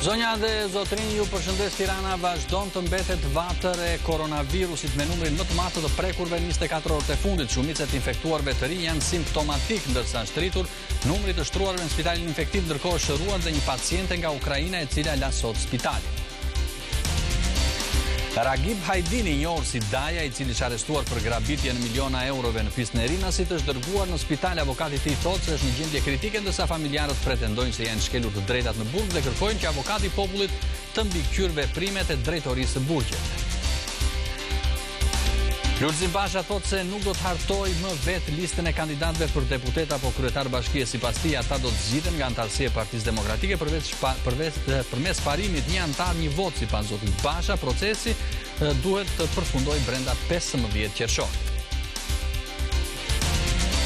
Zonja dhe zotrinj, ju përshëndes. Tirana vazhdon të mbetet vatër e koronavirusit me numrin më të madh të prekurve 24 orët e fundit. Shumica e infektuarve të rinj janë simptomatik, ndërsa është rritur numri të shtruarve në spitalin infektiv, ndërkohë është shëruar dhe një paciente nga Ukraina e cila la sot spitalin. Ragib Hajdini, njohur si Daja, i cili është arrestuar për grabitje në miliona eurove në pistën e Rinasit, është dërguar në spital. Avokati i tij thotë se është në gjendje kritike, ndërsa familjarët pretendojnë se janë shkelur të drejtat në burg dhe kërkojnë që avokati i popullit të mbikëqyr veprimet e drejtorisë së burgjeve. Lulzim Basha thotë se nuk do të hartoj më vetë listën e kandidatëve për deputet apo kryetar bashkie. Sipas tij, ata do të zgjidhen nga antarësia e Partisë Demokratike përmes parimit një antar një vot. Sipas zotit Basha, procesi duhet të përfundojë brenda 15 qershorit.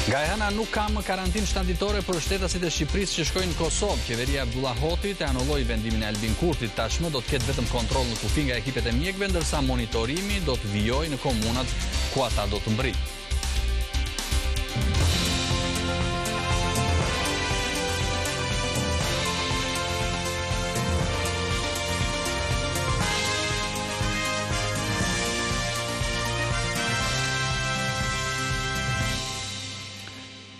Nga e hëna nuk ka më karantinë shtatitore për shtetasit e Shqipërisë që shkojnë në Kosovë. Qeveria e Abdullah Hotit e anulloi vendimin e Albin Kurtit. Tashmë do të ketë vetëm kontroll në kufi nga ekipet e mjekëve, ndërsa monitorimi do të vijojë në komunat ku ata do të mbërrinë.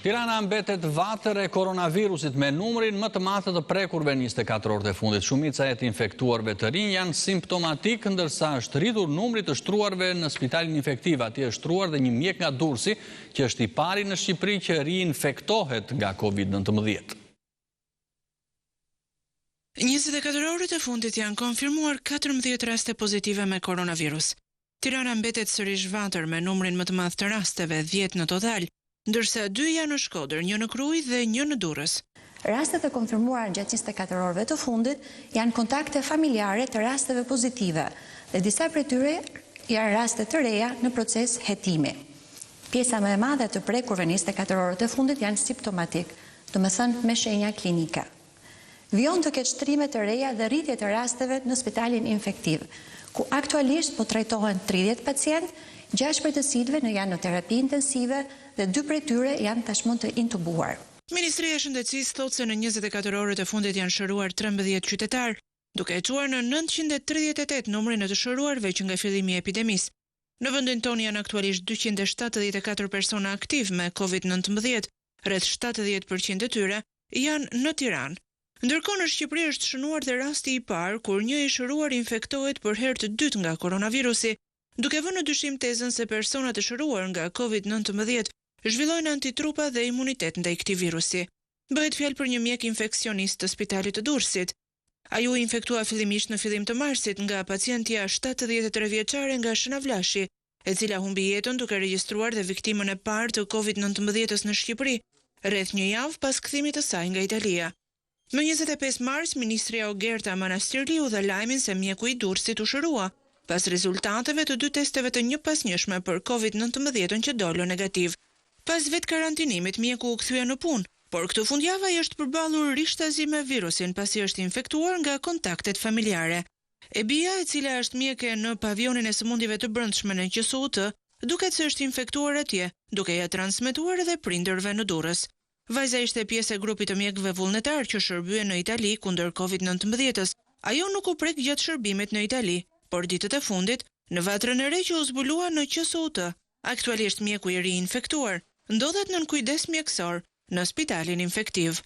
Tirana mbetet vatër e koronavirusit me numrin më të madh të prekurve 24 orët e fundit. Shumica e të infektuarve të rinj janë simptomatik, ndërsa është rritur numri të shtruarve në spitalin infektiv. Atje është shtruar dhe një mjek nga Durrësi, që është i pari në Shqipëri që riinfektohet nga COVID-19. 24 orët e fundit janë konfirmuar 14 raste pozitive me koronavirus. Tirana mbetet sërish vatër me numrin më të madh të rasteve, 10 në total, ndërsa 2 janë në Shkodër, 1 në Krujë dhe 1 në Durrës. Rastet e konfirmuara gjatë 24 orëve të fundit janë kontakte familjare të rasteve pozitive dhe disa prej tyre janë raste të reja në proces hetimi. Pjesa më e madhe të prekurve 24 orët e fundit janë simptomatik, domethënë me shenja klinike. Vijon të ketë shtrime të reja dhe rritje të rasteve në spitalin infektiv, ku aktualisht po trajtohen 30 pacient, 6 prej të cilëve janë në terapi intensive dhe 2 prej tyre janë tashmë të intubuar. Ministria e Shëndetësisë thotë se në 24 orët e fundit janë shëruar 13 qytetar, duke e çuar në 938 numrin e të shëruarve që nga fillimi i epidemisë. Në vendin tonë janë aktualisht 274 persona aktiv me COVID-19, rreth 70% e tyre janë në Tiranë. Ndërkohë në Shqipëri është shënuar dhe rasti i parë kur një i shëruar infektohet për herë të dytë nga koronavirusi, duke vënë në dyshim tezën se personat e shëruar nga COVID-19 zhvillojnë antitrupa dhe imunitet ndaj këtij virusi. Bëhet fjalë për një mjek infeksionist të spitalit të Durrësit. Ai u infektua fillimisht në fillim të marsit nga pacientja 73 vjeçare nga Shënavlashi, e cila humbi jetën duke regjistruar dhe viktimën e parë të COVID-19-s në Shqipëri, rreth një javë pas kthimit të saj nga Italia. Më 25 mars, ministria Ogerta Manastirliu dha lajmin se mjeku i Durrësit u shërua, pas rezultateve të 2 testeve të njëpasnjëshme për COVID-19 që dolën negativ. Pas vetë karantinimit, mjeku u kthye në punë, por këtë fundjavë ai është përballur rishtazim me virusin pasi është infektuar nga kontaktet familjare. E bia, e cila është mjeke në pavionin e sëmundjeve të brendshme në QSUT, duket se është infektuar atje, duke ja transmetuar edhe prindërve në Durrës. Vajza ishte pjesë e grupit të mjekëve vullnetar që shërbyen në Itali kundër COVID-19-s. Ajo nuk u prek gjatë shërbimit në Itali, por ditët e fundit, në vatrën e re që u zbulua në QSUT, aktualisht mjeku i ri infektuar, ndodhet nën kujdes mjekësor në spitalin infektiv.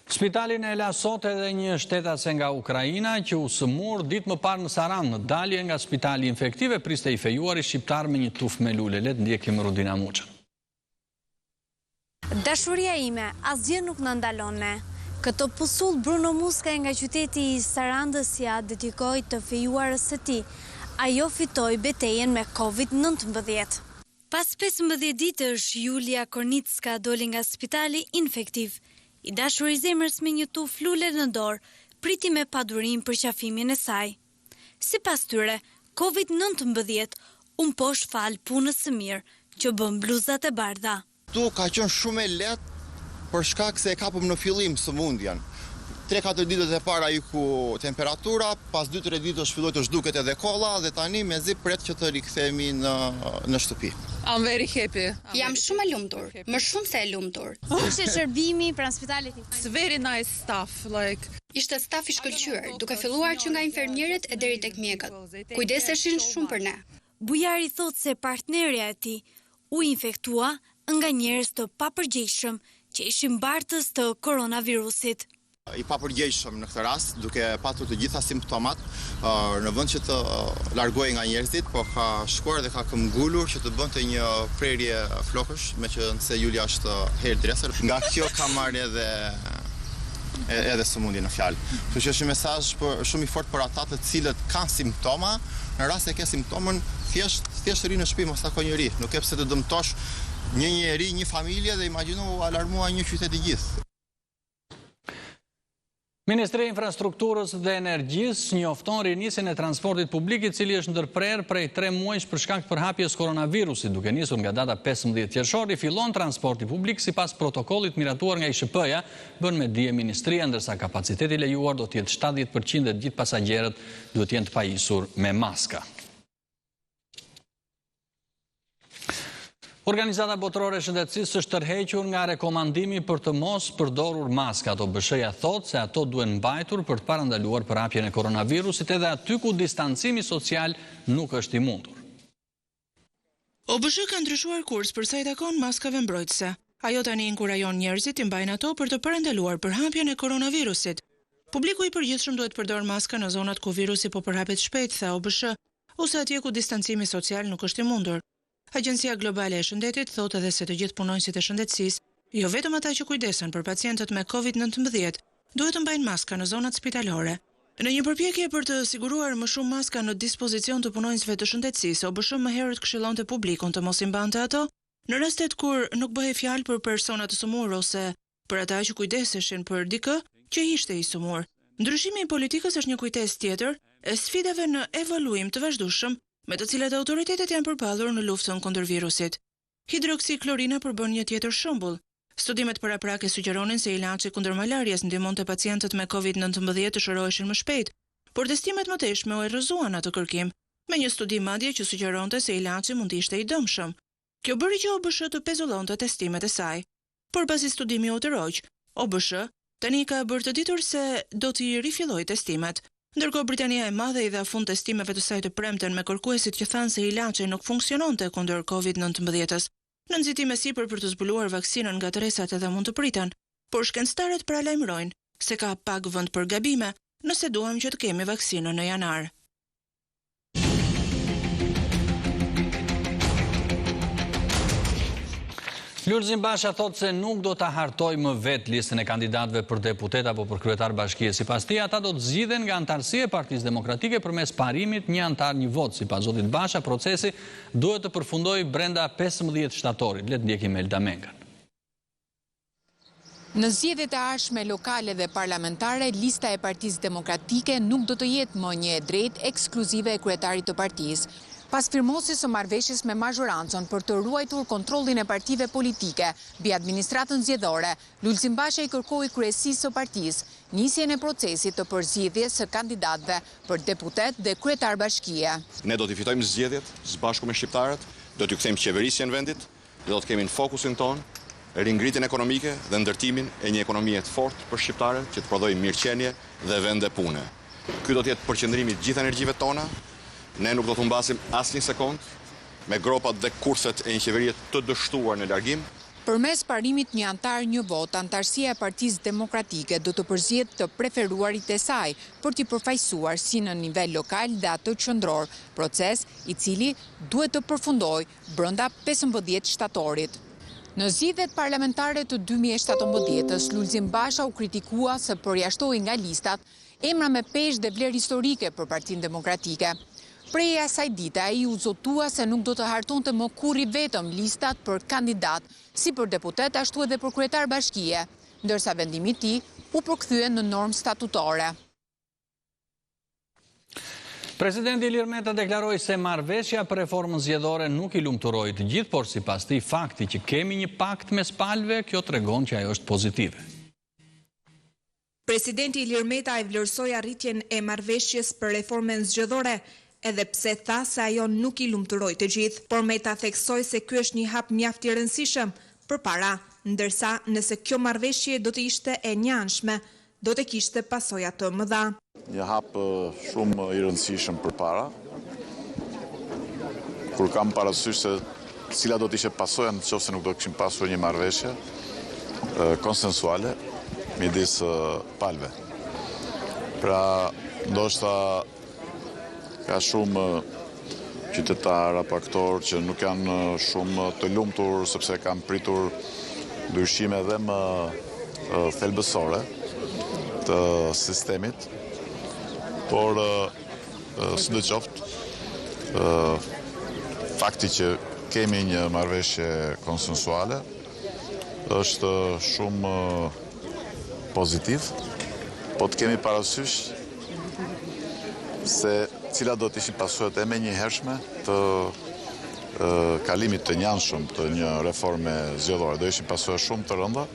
Spitalin e la sot edhe një shtetase nga Ukraina që u sëmur ditë më parë në Saran, në dalje nga spitali infektiv, e priste i fejuar i shqiptar me një tufë me lule. Le të ndjekim Rudina Muçën. Dashuria ime asgjë nuk na ndalon ne. Këto pusull Bruno Muska nga qyteti i Sarandës ja dedikoi të fejuarës së tij. Ajo fitoi betejën me COVID-19. Pas 15 ditësh, Julia Kornicka doli nga spitali infektiv. I dashur i zemrës me një tufë lule në dorë, priti me padurim për qafimin e saj. Sipas tyre, COVID-19 posh fal punës së mirë që bën bluzat e bardha. Tu ka qenë shumë e lehtë për shkak se e kapëm në fillim sëmundjen. 3-4 ditët e para iku temperatura, pas 2-3 ditësh filloi të zhduket edhe kolla dhe tani mezi pret që të rikthehemi në shtëpi. I'm very happy. Jam shumë e lumtur, më shumë se e lumtur. Ishte shërbimi pranë spitalit? It's very nice stuff, like Ishte staf i shkëlqyer, duke filluar që nga infermierët e deri tek mjekët. Kujdeseshin shumë për ne. Bujari thot se partnerja e tij u infektua nga njerëz të papërgjegjshëm që ishin bartës të koronavirusit. I papërgjegjshëm në këtë rast, duke patur të gjitha simptomat, në vend që të largohej nga njerëzit, po ka shkuar dhe ka këmbgulur që të bënte një prerje flokësh, meqense Julia është hairdresser. Nga kjo ka marrë edhe sëmundje në fjalë. Kështu që është një mesazh shumë i fortë për ata të cilët kanë simptoma, në rast se ke simptomën, thjesht ri në shtëpi, mos tako njëri. Nuk e pse të dëmtosh një njeri, një familje dhe imagjino alarmua një qytet i gjithë. Ministri i Infrastrukturës dhe Energjisë njofton rinisjen e transportit publik i cili është ndërprer prej 3 muajsh për shkak të përhapjes koronavirusit. Duke nisur nga data 15 qershori, fillon transporti publik sipas protokollit miratuar nga SHP-ja, bën me dije ministria, ndërsa kapaciteti lejuar do të jetë 70% dhe gjithë pasagjerët duhet të jenë të pajisur me maska. Organizata Botërore e Shëndetësisë është tërhequr nga rekomandimi për të mos përdorur maska. OBSH-ja thotë se ato duhen mbajtur për të parandaluar përhapjen e koronavirusit edhe aty ku distancimi social nuk është i mundur. OBSH ka ndryshuar kurs për sa i takon maskave mbrojtëse. Ajo tani inkurajon njerëzit të mbajnë ato për të parandaluar përhapjen e koronavirusit. Publiku i përgjithshëm duhet përdor maska në zonat ku virusi po përhapet shpejt, tha OBSH, ose atje ku distancimi social nuk është i mundur. Agjencia Globale e Shëndetit thotë edhe se të gjithë punonjësit e shëndetësisë, jo vetëm ata që kujdesen për pacientët me COVID-19, duhet të mbajnë maska në zonat spitalore. Në një përpjekje për të siguruar më shumë maska në dispozicion të punonjësve të shëndetësisë, OBSH më herët këshillonte publikun të mos i mbante ato në rastet kur nuk bëhej fjalë për persona të sëmurë ose për ata që kujdeseshin për dikë që ishte i sëmurë. Ndryshimi i politikës është një kujtesë tjetër e sfidave në evaluim të vazhdueshëm me të cilat autoritetet janë përballur në luftën kundër virusit. Hidroksiklorina përbën një tjetër shembull. Studimet paraprake sugjeronin se ilaçi kundër malarjes ndihmonte pacientët me COVID-19 të shëroheshin më shpejt, por testimet më teshme u errëzuan atë kërkim, me një studi madje që sugjeronte se ilaçi mund të ishte i dëmshëm. Kjo bëri që OBSH të pezullonte testimet e saj. Por pasi studimi u tërhoq, OBSH tani ka bërë të ditur se do t'i rifillojë testimet. Ndërkohë Britania e Madhe i dha fund testimeve të saj të premten me kërkuesit që thanë se ilaçi nuk funksiononte kundër COVID-19-s. Në nxitime sipër për të zbuluar vaksinën nga tresat edhe mund të priten, por shkencëtarët paralajmërojnë se ka pak vend për gabime nëse duam që të kemi vaksinën në janar. Lulzim Basha thotë se nuk do të hartoj më vetë listën e kandidatëve për deputet apo për kryetar bashkie. Sipas tij, ata do të zgjidhen nga antarësia e Partisë Demokratike përmes parimit një antar një vot. Sipas zotit Basha, procesi duhet të përfundojë brenda 15 shtatorit. Le të ndjekim Elda Mengan. Në zgjedhjet e ardhshme lokale dhe parlamentare, lista e Partisë Demokratike nuk do të jetë më një e drejtë ekskluzive e kryetarit të partisë. Pas firmosjes së marrëveshjes me mazhorancën për të ruajtur kontrollin e partive politike mbi administratën zgjedhore, Lulzim Basha i kërkoi kryesisë së partisë nisjen e procesit të përzgjedhjes së kandidatëve për deputet dhe kryetar bashkie. Ne do t'i fitojmë zgjedhjet së bashku me shqiptarët, do t'ju kthejmë qeverisjen vendit, dhe do të kemi në fokusin ton ringritjen ekonomike dhe ndërtimin e një ekonomie të fortë për shqiptarët që të prodhojë mirëqenie dhe vende pune. Ky do të jetë përqendrimi i gjithë energjive tona. Ne nuk do të humbasim asnjë sekond me gropat dhe kurset e një qeverie të dështuar në largim. Përmes parimit një antar një vot, antarësia e Partisë Demokratike do të përzgjedhë të preferuarit e saj për t'i përfaqësuar si në nivel lokal dhe atë qendror, proces i cili duhet të përfundojë brenda 15 shtatorit. Në zgjedhjet parlamentare të 2017-s, Lulzim Basha u kritikua se përjashtoi nga listat emra me peshë dhe vlerë historike për Partinë Demokratike. Prej asaj dite, ai u zotua se nuk do të hartonte më kurrë vetëm listat për kandidat, si për deputet ashtu edhe për kryetar bashkie, ndërsa vendimi i tij u përkthye në normë statutare. Presidenti Ilir Meta deklaroi se marrëveshja për reformën zgjedhore nuk i lumturoi të gjithë, por sipas tij fakti që kemi një pakt mes palëve, kjo tregon që ajo është pozitive. Presidenti Ilir Meta i vlerësoi arritjen e marrëveshjes për reformën zgjedhore, edhe pse tha se ajo nuk i lumturoi të gjithë, por Meta theksoi se ky është një hap mjaft i rëndësishëm përpara, ndërsa nëse kjo marrëveshje do të ishte e njanshme, do të kishte pasoja të mëdha. Një hap shumë i rëndësishëm përpara, kur kam parasysh se cila do të ishte pasoja nëse nuk do kishim pasur një marrëveshje konsensuale midis palëve. Pra, ndoshta ka shumë qytetar apo aktor që nuk janë shumë të lumtur sepse kanë pritur ndryshime edhe më thelbësore të sistemit, por sidoqoftë fakti që kemi një marrëveshje konsensuale është shumë pozitiv, po të kemi parasysh se cila do të ishin pasojat e menjëhershme të kalimit të njanshëm të një reforme zgjedhore. Do ishin pasojat shumë të rënda.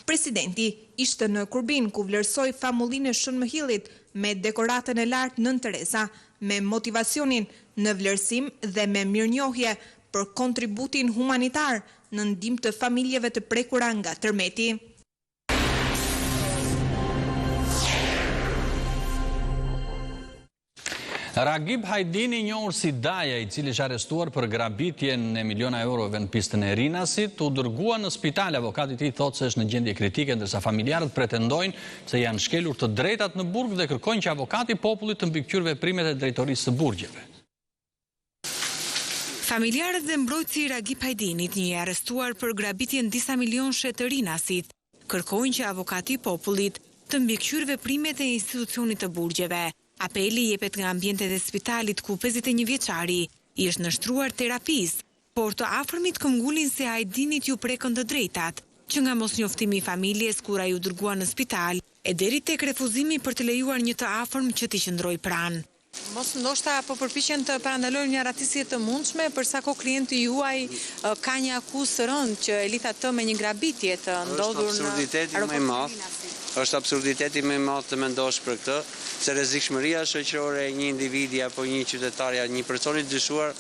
Presidenti ishte në Kurbin ku vlerësoi famullinë e Shënmëhillit me dekoratën e lartë Nën Tereza, me motivacionin në vlerësim dhe me mirënjohje për kontributin humanitar në ndihmë të familjeve të prekura nga tërmeti. Ragib Hajdini, njohur si Daja, i cili është arrestuar për grabitjen e miliona eurove në pistën e Rinasit, u dërgua në spital. Avokati i tij thotë se është në gjendje kritike, ndërsa familjarët pretendojnë se janë shkelur të drejtat në burg dhe kërkojnë që avokati i popullit të mbikëqyr veprimet e drejtorisë së burgjeve. Familjarët dhe mbrojtësi i Ragib Hajdinit, një arrestuar për grabitjen disa milionëshe të Rinasit, kërkojnë që avokati i popullit të mbikëqyr veprimet e institucionit të burgjeve. Apeli jepet nga ambientet e spitalit ku 51 vjeçari i është nështruar terapis, por të afërmit këmbgulin se Hajdinit ju prekën të drejtat, që nga mosnjoftimi i familjes kura ju dërgua në spital, e deri tek refuzimi për të lejuar një të afërm që t'i qëndroj pranë. Mos ndoshta po përpiqen të parandalojnë një ratisje të mundshme, për sa kohë klienti juaj ka një akuzë të rëndë që e lidh atë me një grabitje të ndodhur në aeroport. Është absurditeti më i madh të mendosh për këtë, se rrezikshmëria shoqërore e një individi apo një qytetari, një personi të dyshuar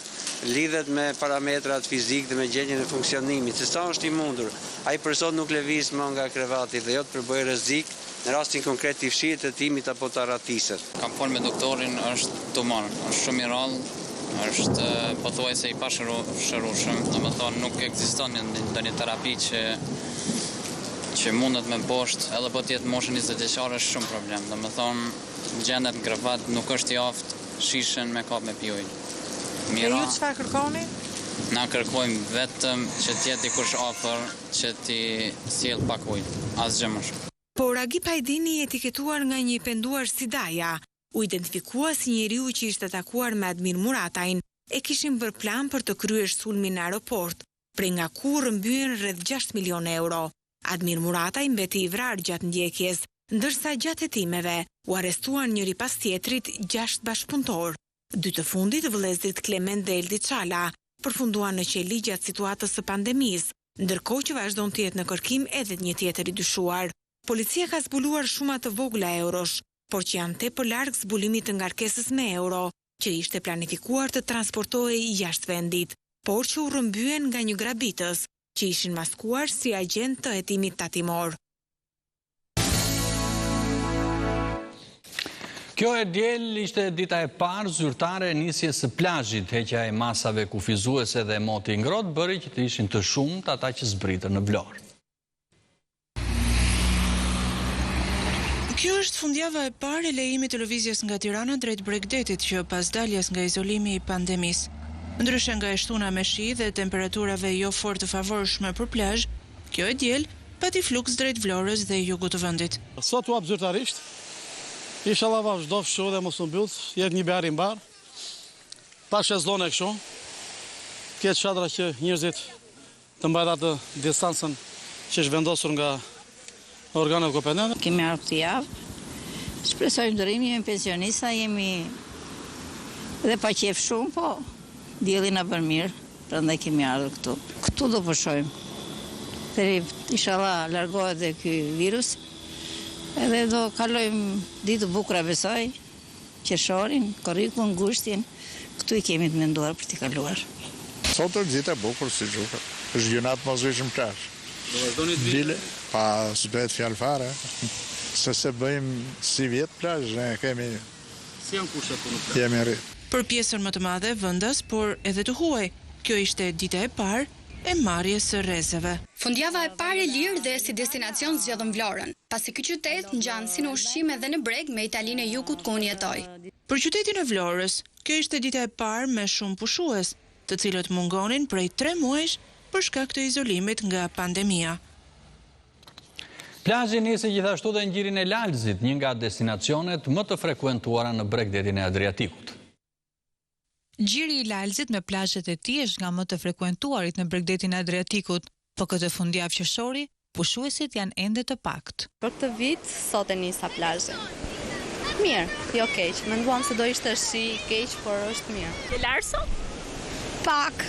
lidhet me parametrat fizik dhe me gjendjen e funksionimit. Se sa është i mundur, ai person nuk lëviz më nga krevati dhe jo të përbëjë rrezik në rastin konkret të fshihet të timit apo të arratiset. Kam folur me doktorin, është tumor, është shumë i rrallë, është pothuajse i pashërueshëm, domethënë nuk ekziston ndonjë terapi që mundet me poshtë, edhe po tjetë moshën 20 vjeçare është shumë problem. Domethënë, gjendet në krevat nuk është i aftë, shishen me kap me pijoj. E ju çfarë kërkoni? Na kërkojmë vetëm që tjetë dikush afër, që ti sjell pak ujë, asgjë më shumë. Por Ragib Hajdini, etiketuar nga një penduar si Daja, u identifikua si njeriu që ishte takuar me Admir Muratajn, e kishin bërë plan për të kryer sulmin në aeroport, prej nga ku rrëmbyen rreth 6 milion euro. Admir Murataj mbeti i vrarë gjatë ndjekjes, ndërsa gjatë hetimeve u arrestuan njëri pas tjetrit 6 bashkëpunëtor. Dy të fundit, vëllezërit Klement dhe Eldi Çala, përfunduan në qeli gjatë situatës së pandemisë, ndërkohë që vazhdon të jetë në kërkim edhe një tjetër i dyshuar. Policia ka zbuluar shuma të vogla eurosh, por që janë tepër larg zbulimit të ngarkesës me euro, që ishte planifikuar të transportohej jashtë vendit, por që u rrëmbyen nga një grabitës, që ishin maskuar si agent të hetimit tatimor. Kjo e diel ishte dita e parë zyrtare e nisjes së plazhit. Heqja e masave kufizuese dhe moti i ngrohtë bëri që të ishin të shumtë ata që zbritën në Vlorë. Kjo është fundjava e parë e lejimit të lëvizjes nga Tirana drejt Bregdetit që pas daljes nga izolimi i pandemisë. Ndryshe nga e shtuna me shi dhe temperaturave jo fort të favorshme për plazh, kjo e diel pati fluks drejt Vlorës dhe jugut të vendit. Sot u hap zyrtarisht. Inshallah vazhdo fshu dhe mos u mbyll, jetë një behar i mbar. Pa shezllone kështu. Këtë çadra që njerëzit të mbajnë atë distancën që është vendosur nga organet kompetente. Kemi ardhur këtë javë. Shpresojmë ndërrimi, jemi pensionista, jemi dhe pa qef shumë, po dielli na bën mirë, prandaj kemi ardhur këtu. Këtu do pushojmë. Deri inshallah largohet dhe ky virus Edhe do kalojmë ditë bukura besoj, Qershorin, Korrikun, Gushtin, këtu I kemi të menduar për t'i kaluar. Sot është ditë e bukur si gjuhë. Është gjunat mos vishëm trash. Do vazhdoni të vile? Pa s'bëhet fjalë fare. Se bëjmë si vjetë plazh, ne kemi. Si janë kushtet për në plazh? Jemi rrit. Për pjesën më të madhe vendas, por edhe të huaj. Kjo ishte dita e parë e marrjes së rrezeve. Fundjava e parë e lirë dhe si destinacion zgjedhëm Vlorën, pasi ky qytet ngjan si në ushqim edhe në breg me Italinë e Jugut ku unë jetoj. Për qytetin e Vlorës, kjo ishte dita e parë me shumë pushues, të cilët mungonin prej 3 muajsh për shkak të izolimit nga pandemia. Plazhi nisi gjithashtu dhe ngjirin e Lalzit, një nga destinacionet më të frekuentuara në bregdetin e Adriatikut. Gjiri I Lalzit me plazhet e tij është nga më të frekuentuarit në bregdetin e Adriatikut, po këtë fundjavë qershori, pushuesit janë ende të pakt. Për këtë vit, sot e nisa plazhin. Mirë, jo keq. Menduam se do ishte shi keq, por është mirë. Ke larë sot? Pak.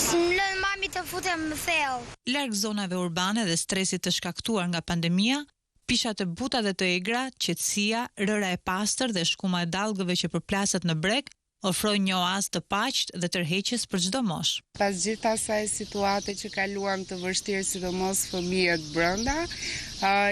S'mlën mami të futem në thellë. Larg zonave urbane dhe stresit të shkaktuar nga pandemia, pisha të buta dhe të egra, qetësia, rëra e pastër dhe shkuma e dallgëve që përplaset në breg, ofrojnë një oazë të paqët dhe tërheqjes për çdo moshë. Pas gjithë asaj situate që kaluam të vështirë, sidomos fëmijët brenda,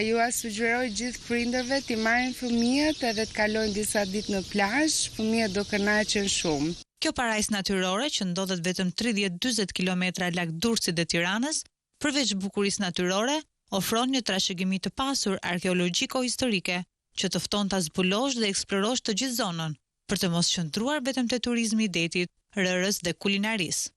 ju sugjeroj gjithë prindërve të marrin fëmijët edhe të kalojnë disa ditë në plazh, fëmijët do kënaqen shumë. Kjo parajsë natyrore që ndodhet vetëm 30-40 kilometra larg Durrësit dhe Tiranës, përveç bukurisë natyrore, ofron një trashëgimi të pasur arkeologjiko-historike që të fton ta zbulosh dhe eksplorosh të gjithë zonën, për të mos qëndruar vetëm te turizmi I detit, rërës dhe kulinarisë.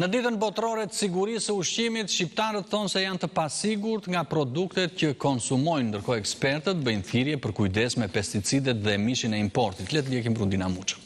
Në ditën botërore të sigurisë së ushqimit, shqiptarët thonë se janë të pasigurt nga produktet që konsumojnë, ndërkohë ekspertët bëjnë thirrje për kujdes me pesticidet dhe mishin e importit. Le të ndjekim Brundina Muçën.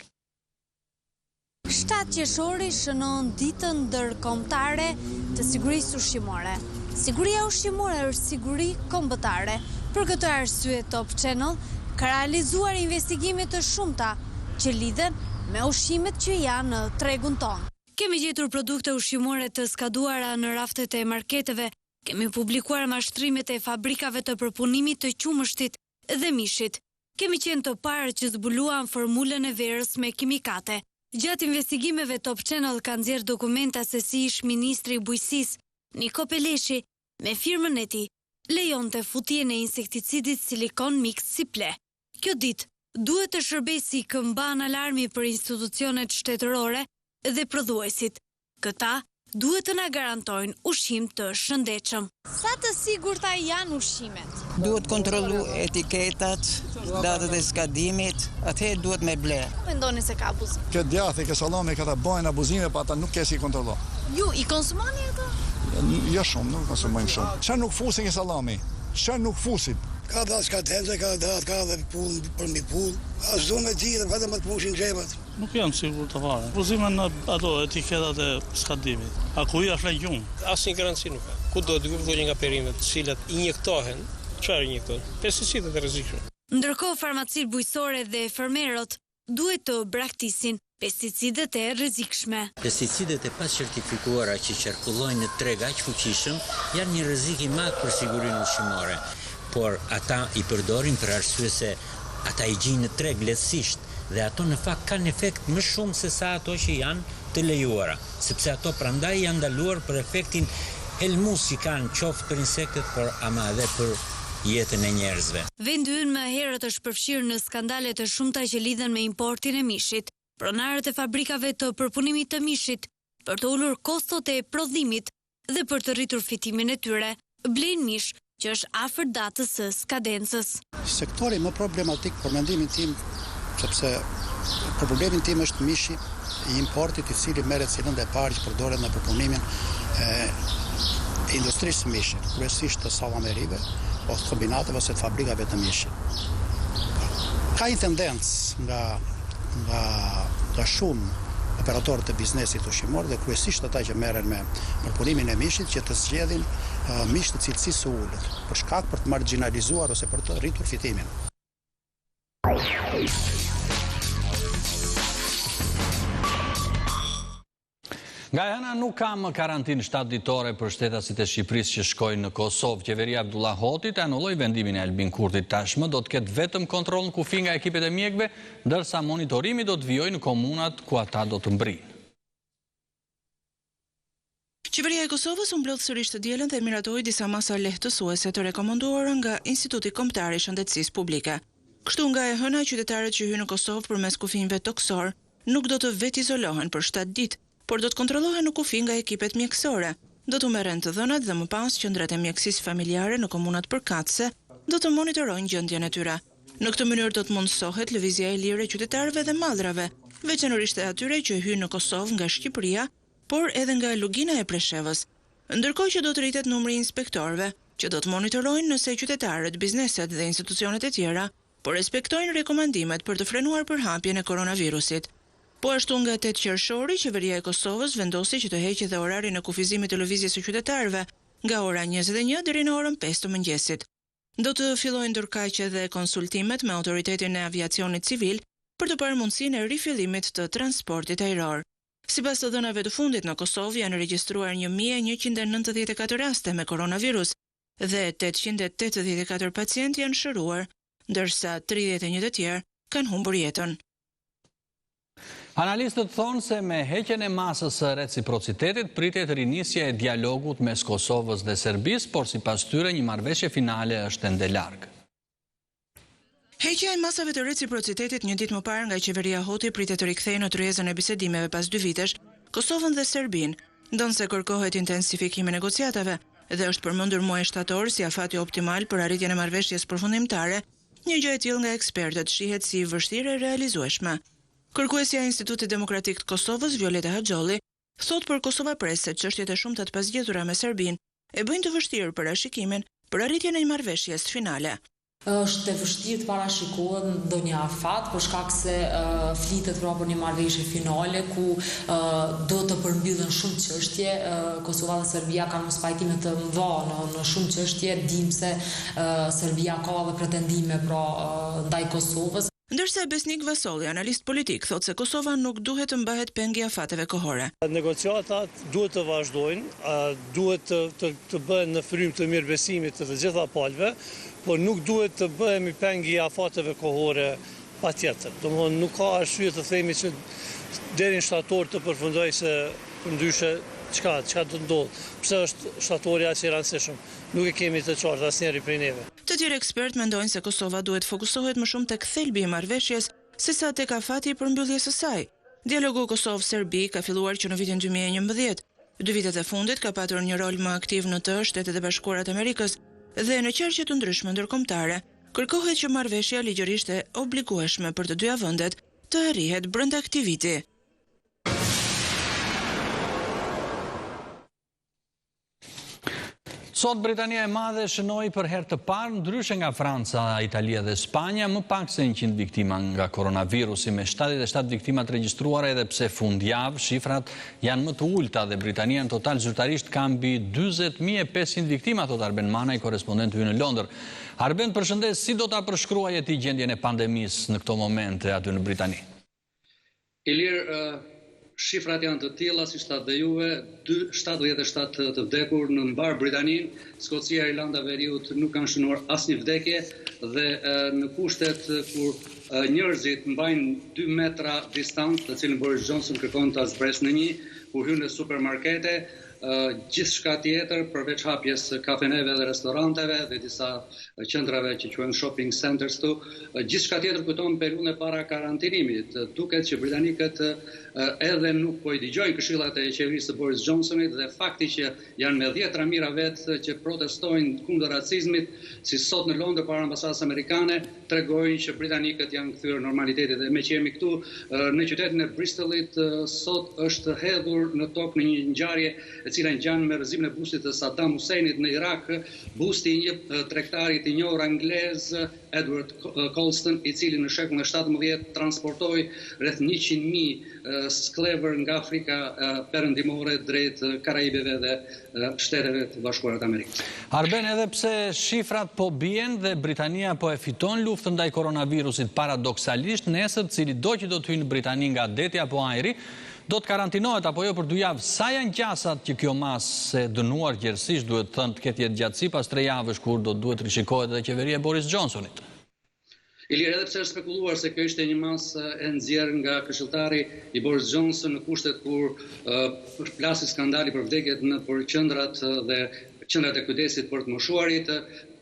7 qershori shënon ditën ndërkombëtare të sigurisë ushqimore. Siguria ushqimore është siguri kombëtare. Për këtë arsye Top Channel ka realizuar investigime të shumta që lidhen me ushqimet që janë në tregun tonë. Kemi gjetur produkte ushqimore të skaduara në raftet e marketeve, kemi publikuar mashtrimet e fabrikave të përpunimit të qumështit dhe mishit. Kemi qenë të parë që zbuluan formulën e verës me kimikate. Gjatë investigimeve Top Channel ka nxjerrë dokumenta se si ish ministri I bujqësisë, Niko Peleshi, me firmën e tij, lejonte futjen e insekticidit silikon mix si ple. Kjo ditë duhet të shërbejë si këmban alarmi për institucionet shtetërore dhe prodhuesit. Këta duhet të na garantojnë ushqim të shëndetshëm. Sa të sigurta janë ushqimet? Duhet kontrollu etiketat, datët e skadimit, atëherë duhet me ble. Mendoni se ka abuzim? Këtë djathë ke sallami këta bojnë abuzime, pa ata nuk ke si kontrollo. Ju I konsumoni ato? Jo shumë, nuk konsumojmë shumë. Çfarë nuk fusin ke sallami? Çfarë nuk fusin? Ka dhe skadenze, ka dhe pull për mi pull. As do me ti dhe vetëm të pushin xhepat. Nuk jam sigur të fare. Pozime në ato etiketat e skadimit. A ku I afla gjumë? Asnjë garanci nuk ka. Ku do të vjen nga perimet, të cilat injektohen, çfarë injektohen? Pesticidet e rrezikshme. Ndërkohë farmacit bujqësore dhe fermerët duhet të braktisin pesticidet e rrezikshme. Pesticidet e pacertifikuara që qarkullojnë në treg aq fuqishëm janë një rrezik I madh për sigurinë ushqimore, por ata I përdorin për arsye se ata I gjejnë në treg lehtësisht dhe ato në fakt kanë efekt më shumë se sa ato që janë të lejuara, sepse ato prandaj janë ndaluar për efektin helmues që kanë qoftë për insektet, por ama edhe për jetën e njerëzve. Vendi ynë më herët është përfshirë në skandale të shumta që lidhen me importin e mishit. Pronarët e fabrikave të përpunimit të mishit, për të ulur kostot e prodhimit dhe për të rritur fitimin e tyre, blejnë mish që është afër datës së skadencës. Sektori më problematik për mendimin tim, sepse për problemin tim është mishi I importit I cili merret si lëndë e parë që përdoret në përpunimin e industrisë së mishit, kryesisht të sallamerive, ose të kombinateve ose të fabrikave të mishit. Ka një tendencë nga shumë operatorët të biznesit ushqimor dhe kryesisht ata që merren me përpunimin e mishit që të zgjedhin mish të cilësisë së ulët, për shkak për të marginalizuar ose për të rritur fitimin. Nga ana nuk ka më karantinë 7 ditore për shtetasit e Shqipërisë që shkojnë në Kosovë. Qeveria Abdullah Hotit anulloi vendimin e Albin Kurtit. Tashmë do të ketë vetëm kontroll në kufi nga ekipet e mjekëve, ndërsa monitorimi do të vijojë në komunat ku ata do të mbrinë. Qeveria e Kosovës u mblodh sërish të dielën dhe miratoi disa masa lehtësuese të rekomanduara nga Instituti Kombëtar i Shëndetësisë Publike. Kështu nga e hëna, qytetarët që hyjnë në Kosovë përmes kufive të Qershor nuk do të vetë izolohen për 7 ditë, por do të kontrollohen në kufi nga ekipet mjekësore. Do të merren të dhënat dhe më pas qendrat e mjekësisë familjare në komunat përkatëse do të monitorojnë gjendjen e tyre. Në këtë mënyrë do të mundësohet lëvizja e lirë e qytetarëve dhe mallrave, veçanërisht e atyre që hyjnë në Kosovë nga Shqipëria, por edhe nga Lugina e Preshevës. Ndërkohë që do të rritet numri i inspektorëve, që do të monitorojnë nëse qytetarët, bizneset dhe institucionet e tjera po respektojnë rekomandimet për të frenuar përhapjen e koronavirusit. Po ashtu nga 8 Qershori, qeveria e Kosovës vendosi që të heqë dhe orarin e kufizimit të lëvizjes së qytetarëve nga ora 21 deri në orën 5 të mëngjesit. Do të fillojnë ndërkaqe dhe konsultimet me autoritetin e aviacionit civil për të parë mundësinë e rifillimit të transportit ajror. Sipas të dhënave të fundit, në Kosovë janë regjistruar 1194 raste me koronavirus dhe 884 pacientë janë shëruar, ndërsa 31 të tjerë kanë humbur jetën. Analistët thonë se me heqjen e masës së reciprocitetit pritet rinisja e dialogut mes Kosovës dhe Serbisë, por sipas tyre një marrëveshje finale është ende larg. Heqja e masave të reciprocitetit një ditë më parë nga qeveria Hoti pritet të rikthejë në tryezën e bisedimeve pas 2 vitesh Kosovën dhe Serbinë, ndonse kërkohet intensifikimi i negociatave dhe është përmendur muaji shtator si afati optimal për arritjen e marrëveshjes përfundimtare. Një gjë e tillë nga ekspertët shihet si vështirë e realizueshme. Kërkuesja e Institutit Demokratik të Kosovës, Violeta Haxholli, thot për Kosova Press se çështjet e shumta të pasgjetura me Serbinë e bëjnë të vështirë parashikimin për arritjen e një marrëveshjes finale. Është e vështirë të parashikohet ndonjë afat për shkak se flitet për një marrëveshje finale ku do të përmbyllen shumë çështje. Kosova dhe Serbia kanë mos pajtime të mëdha në shumë çështje, dim se Serbia ka edhe pretendime ndaj Kosovës. Ndërsa Besnik Vasolli, analist politik, thot se Kosova nuk duhet të mbahet pengi afateve kohore. Negociatat duhet të vazhdojnë, duhet të bëhen në frym të mirëbesimit të gjitha palëve, por nuk duhet të bëhemi pengi afateve kohore patjetër. Domthonë nuk ka arsye të themi që deri në shtator të përfundoj se ndryshe çka do të ndodh. Pse është shtatori aq i rëndësishëm? Nuk e kemi të qartë asnjëri prej neve. Të tjerë ekspertë mendojnë se Kosova duhet fokusohet më shumë tek thelbi i marrëveshjes sesa tek afati i përmbylljes së saj. Dialogu Kosovë-Serbi ka filluar që në vitin 2011. 2 vitet e fundit ka patur një rol më aktiv në të Shtetet e Bashkuara të Amerikës dhe në qarqe të ndryshme ndërkombëtare. Kërkohet që marrëveshja ligjërisht e obligueshme për të dyja vendet të arrihet brenda këtij viti. Sot Britania e Madhe shënoi për herë të parë, ndryshe nga Franca, Italia dhe Spanja, më pak se 100 viktima nga koronavirusi, me 77 viktimat regjistruara, edhe pse fundjavë shifrat janë më të ulta dhe Britania në total zyrtarisht ka mbi 40.500 viktima, thot Arben Manaj, korespondent ynë në Londër. Arben, përshëndes, si do ta përshkruaj ti gjendjen e pandemisë në këto momente aty në Britani? Ilir, shifrat janë të tilla, si shtat dhe juve, 77 të vdekur në mbar Britaninë. Skocia e Irlanda e Veriut nuk kanë shënuar asnjë vdekje dhe në kushtet kur njerëzit mbajnë 2 metra distancë, të cilën Boris Johnson kërkon ta zbresë në 1, kur hyn në supermarkete, gjithçka tjetër përveç hapjes kafeneve dhe restoranteve dhe disa qendrave që quhen shopping centers këtu, gjithçka tjetër kujton periudhën e para karantinimit. Duket që britanikët edhe nuk po i dëgjojnë këshillat e qeverisë së Boris Johnsonit dhe fakti që janë me 10 mira vetë që protestojnë kundër racizmit, si sot në Londër para ambasadës amerikane, tregojnë që britanikët janë kthyer normalitetit. Dhe me që jemi këtu në qytetin e Bristolit, sot është hedhur në tokë në një ngjarje e cila ngjan me rrëzimin e bustit të Saddam Husseinit në Irak, busti i një tregtarit i njohur anglez, Edward Colston, i cili në shekullin e 17 transportoi rreth 100.000 sklever nga Afrika perëndimore drejt Karaibeve dhe Shteteve të Bashkuara të Amerikës. Arben, edhe pse shifrat po bien dhe Britania po e fiton luftën ndaj koronavirusit, paradoksalisht nesër cili do që do të hyjë në Britani nga deti apo ajri, Do të karantinohet apo jo për 2 javë, sa janë qasat që kjo masë e dënuar gjerësisht duhet thënë të ketë jetë gjatësi pas 3 javësh kur do duhet rishikohet edhe qeveria e Boris Johnsonit? Ilir, edhe pse është spekuluar se kjo ishte një masë e nxjerrë nga këshilltari i Boris Johnson në kushtet kur plasi skandali për vdekjet nëpër qendrat e kujdesit për të moshuarit,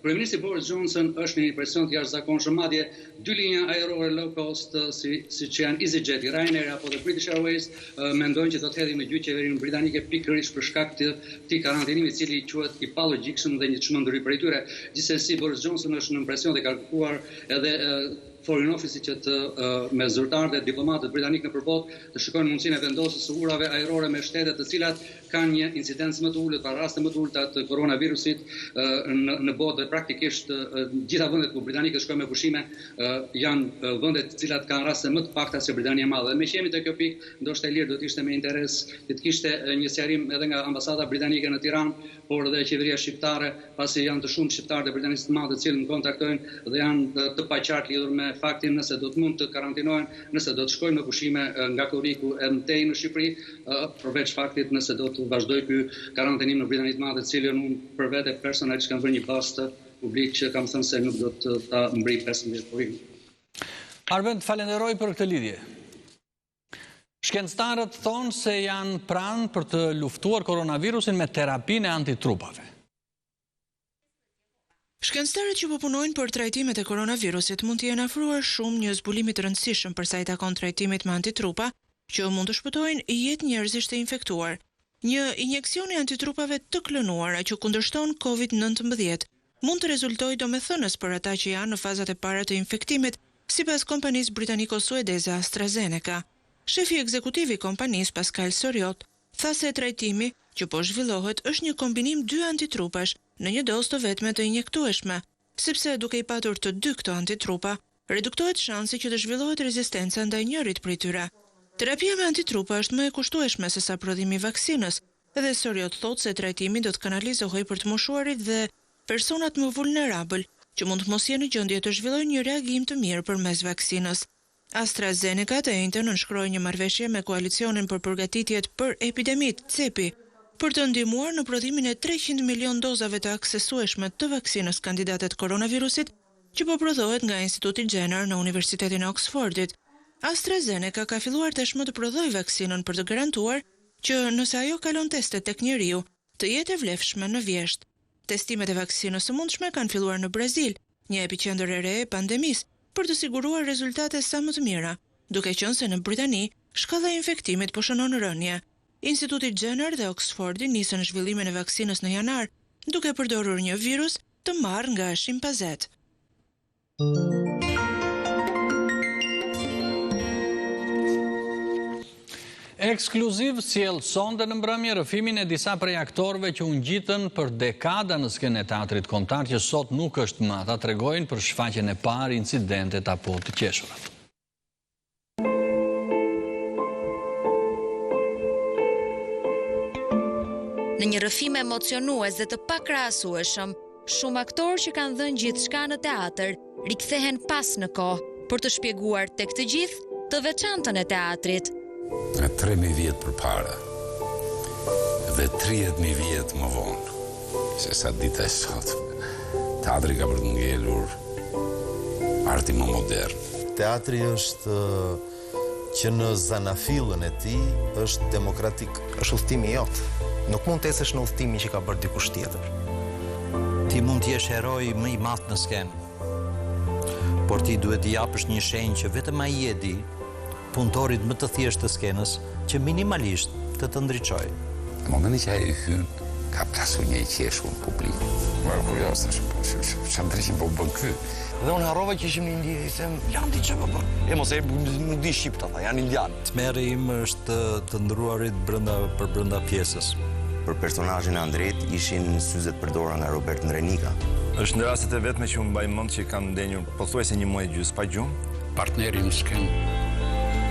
Kryeministri Boris Johnson është në një presion të jashtëzakonshëm, madje 2 linja ajrore low cost si që janë EasyJet, Ryanair apo dhe British Airways mendojnë që do të hedhin me gjyq qeverinë britanike pikërisht për shkak të këtij karantinimit, i cili quhet i palogjikshëm dhe një çmenduri për tyre. Gjithsesi Boris Johnson është në presion dhe ka kërkuar edhe Foreign Office që me zyrtarët dhe diplomatët britanikë nëpër botë të shikojnë mundësinë e vendosjes së urave ajrore me shtete të cilat kanë një incidencë më të ulët, pra raste më të ulta të koronavirusit në botë. Praktikisht gjitha vendet ku britanikët shkojnë me pushime janë vende të cilat kanë raste më të pakta se Britania e Madhe. Me që jemi te kjo pikë, ndoshta Ilir do të ishte me interes të kishte një sqarim edhe nga ambasada britanike në Tiranë, por edhe qeveria shqiptare, pasi janë të shumë shqiptarë dhe britanistë të madh të cilët më kontaktojnë dhe janë të paqartë lidhur me faktin nëse do të mund të karantinohen, nëse do të shkojnë me pushime nga korriku e mtej në Shqipëri, përveç faktit nëse do të vazhdojë ky karantinim në Britaninë të Madhe, të cilën unë për vete personalisht kam bërë një bast publik që kam thënë se nuk do të ta mbri 15 korriku. Arben, falenderoj për këtë lidhje. Shkencëtarët thonë se janë pranë për të luftuar koronavirusin me terapinë e antitrupave. Shkencëtarët që po punojnë për trajtimet e koronavirusit mund të jenë afruar shumë një zbulimi të rëndësishëm për sa i takon trajtimit me antitrupa, që mund të shpëtojnë jetë njerëzish të infektuar. Një injeksion i antitrupave të klonuara që kundërshton COVID-19 mund të rezultojë domethënës për ata që janë në fazat e para të infektimit, sipas kompanisë britaniko-suedeze AstraZeneca. Shefi ekzekutiv i kompanisë, Pascal Soriot, tha se trajtimi që po zhvillohet është një kombinim 2 antitrupash në një dozë të vetme të injektueshme, sepse duke i patur të 2 këto antitrupa, reduktohet shansi që të zhvillohet rezistenca ndaj njërit prej tyre. Terapia me antitrupa është më e kushtueshme se sa prodhimi i vaksinës, dhe Soriot thotë se trajtimi do të kanalizohej për të moshuarit dhe personat më vulnerabël, që mund të mos jenë në gjendje të zhvillojnë një reagim të mirë përmes vaksinës. AstraZeneca të njëjtën nënshkroi një marrëveshje me koalicionin për përgatitjet për epidemitë CEPI, për të ndihmuar në prodhimin e 300 milion dozave të aksesueshme të vaksinës kandidatet koronavirusit, që po prodhohet nga Instituti Qershor në Universitetin e Oxfordit. AstraZeneca ka filluar tashmë të prodhojë vaksinën për të garantuar që nëse ajo kalon testet tek njeriu, të jetë e vlefshme në vjesht. Testimet e vaksinës së mundshme kanë filluar në Brazil, një epiqendër e re e pandemisë, për të siguruar rezultate sa më të mira, duke qenë se në Britani shkalla e infektimit po shënon rënje. Instituti Qershor dhe Oxfordi nisën zhvillimin e vaksinës në janar, duke përdorur një virus të marrë nga shimpazet. Ekskluziv sjell sonde në mbrëmje rrëfimin e disa prej aktorëve që u ngjitën për dekada në skenën e teatrit kombëtar që sot nuk është më. Ata tregojnë për shfaqjen e parë, incidentet apo të qeshurat. Në një rrëfim emocionues dhe të pakrahasueshëm, shumë aktorë që kanë dhënë gjithçka në teatr rikthehen pas në kohë për të shpjeguar tek të gjithë të veçantën e teatrit. 3.000 vjetë për para dhe 30.000 vjetë më vonë, se sa dita e sot, teatri ka për të ngelur arti më modern. Teatri është që në zanafillën e tij është demokratik. Është udhëtimi jot. Nuk mund të ecësh në udhëtimin që ka bërë dikush tjetër. Ti mund të jesh heroi më i madh në skenë, por ti duhet të japësh një shenjë që vetëm ai e di, punëtorit më të thjeshtë të skenës, që minimalisht të ndriçojë. Në momentin që ai hyn, ka pasur një qeshur në publik. Më kurioz tash, çfarë drejtim po bën ky? Dhe unë harrova që ishim një lidhje, them, janë diçka po bën. E mos e nuk di shqip ta, janë indian. Tmerri im është të ndruarit brenda pjesës. Për personazhin e Andret ishin syzet përdorura nga Robert Ndrenika. Është në rastet e vetme që unë mbaj mend që kanë ndenjur pothuajse një muaj gjys pa gjumë. Partneri im s'ken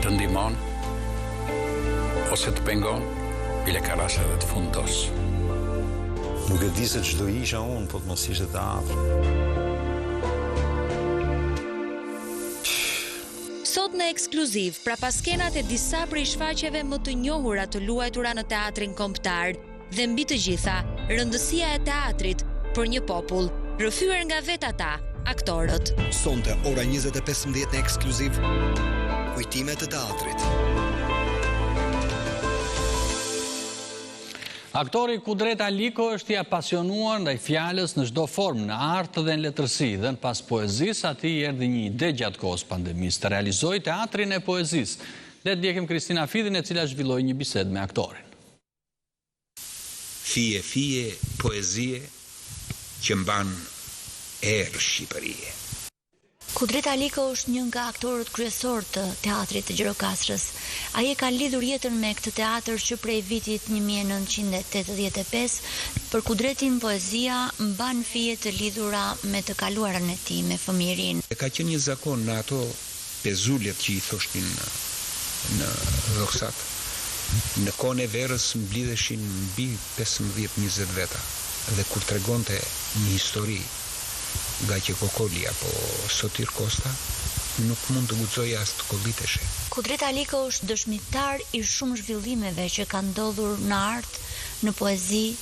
të ndihmon ose të pengon, bile ka raste edhe të fundos. Nuk e di se ç'do isha unë, po të mos ishte teatri. Sot në ekskluziv, pra paskenat e disa prej shfaqjeve më të njohura të luajtura në teatrin kombëtar dhe mbi të gjitha, rëndësia e teatrit për një popull, rrëfyer nga vetë ata, aktorët. Sonte ora 20:15 në ekskluziv, kujtime të teatrit. Aktori Kudret Aliko është i apasionuar ndaj fjalës në çdo formë, në art dhe në letërsi, dhe në pas poezisë atij erdhi një ide gjatë kohës pandemisë të realizojë teatrin e poezisë. Le të ndjekim Kristina Fidhin, e cila zhvilloi një bisedë me aktorin. Fije poezie që mban erë Shqipërie. Kudret Aliko është një nga aktorët kryesor të teatrit të Gjirokastrës. Ai e ka lidhur jetën me këtë teatr që prej vitit 1985, për Kudretin poezia mban fije të lidhura me të kaluarën e tij, me fëmijërinë. Ka qenë një zakon në ato pezullet që i thoshtin në dhoksat. Në kohën e verës mblidheshin mbi 15-20 veta dhe kur tregonte një histori nga që Kokoli apo Sotir Kosta, nuk mund të guxojë as të kolliteshe. Kudret Aliko është dëshmitar i shumë zhvillimeve që kanë ndodhur në art, në poezi,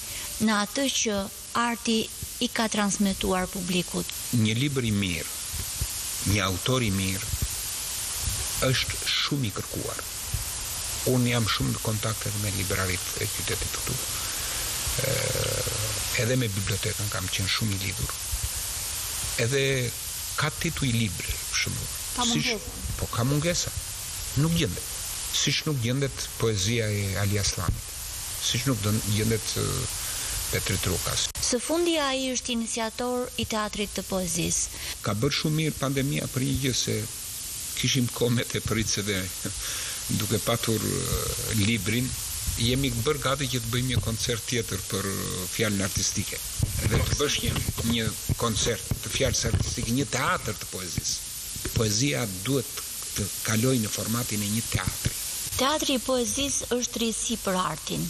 në atë që arti i ka transmetuar publikut. Një libër i mirë, një autor i mirë, është shumë i kërkuar. Unë jam shumë në kontakte me liberarit e qytetit këtu. Edhe me bibliotekën kam qenë shumë i lidhur. Edhe ka titull libri, shumë. Ka mungesa. Po ka mungesa. Nuk gjendet. Siç nuk gjendet poezia e Ali Aslanit. Siç nuk gjendet Petri Trukas. Së fundi ai është iniciator i teatrit të poezisë. Ka bërë shumë mirë pandemia për një gjë se kishim komet e pritse dhe duke patur librin, jemi bërë gati që të bëjmë një koncert tjetër për fjalën artistike. Dhe të bësh një koncert të fjalës artistike, një teatr të poezisë. Poezia duhet të kalojë në formatin e një teatri. Teatri i poezisë është risi për artin.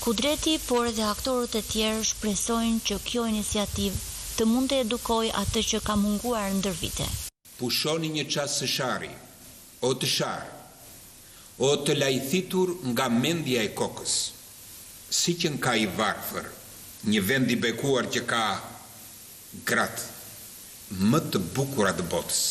Kudreti, por edhe aktorët e tjerë shpresojnë që kjo iniciativë të mund të edukojë atë që ka munguar ndër vite. Pushoni një çast së shari, o të sharë, o të lajthitur nga mendja e kokës, si që në ka i varfër, një vend i bekuar që ka gratë më të bukura të botës.